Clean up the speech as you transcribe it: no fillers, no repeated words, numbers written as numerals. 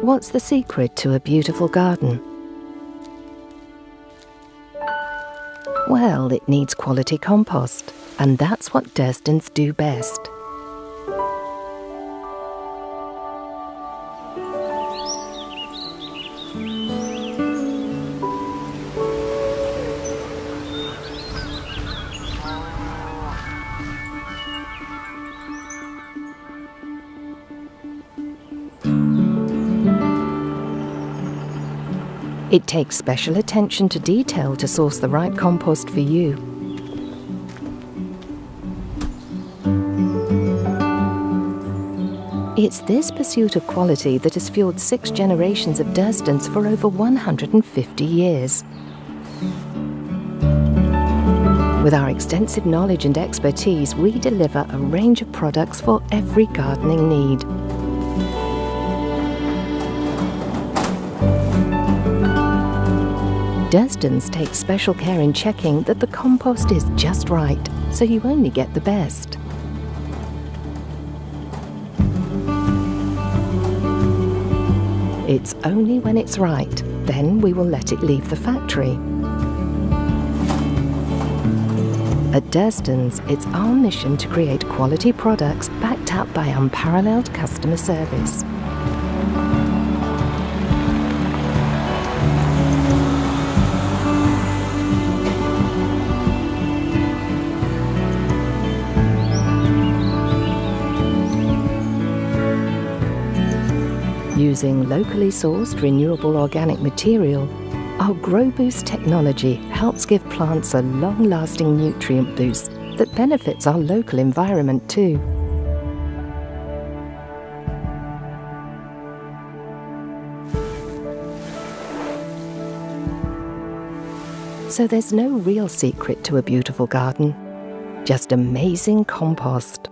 What's the secret to a beautiful garden? Well, it needs quality compost, and that's what Durstons do best. It takes special attention to detail to source the right compost for you. It's this pursuit of quality that has fueled 6 generations of Durstons for over 150 years. With our extensive knowledge and expertise, we deliver a range of products for every gardening need. Durstons take special care in checking that the compost is just right, so you only get the best. It's only when it's right, then we will let it leave the factory. At Durstons, it's our mission to create quality products backed up by unparalleled customer service. Using locally sourced renewable organic material, our Grow Boost technology helps give plants a long-lasting nutrient boost that benefits our local environment too. So there's no real secret to a beautiful garden, just amazing compost.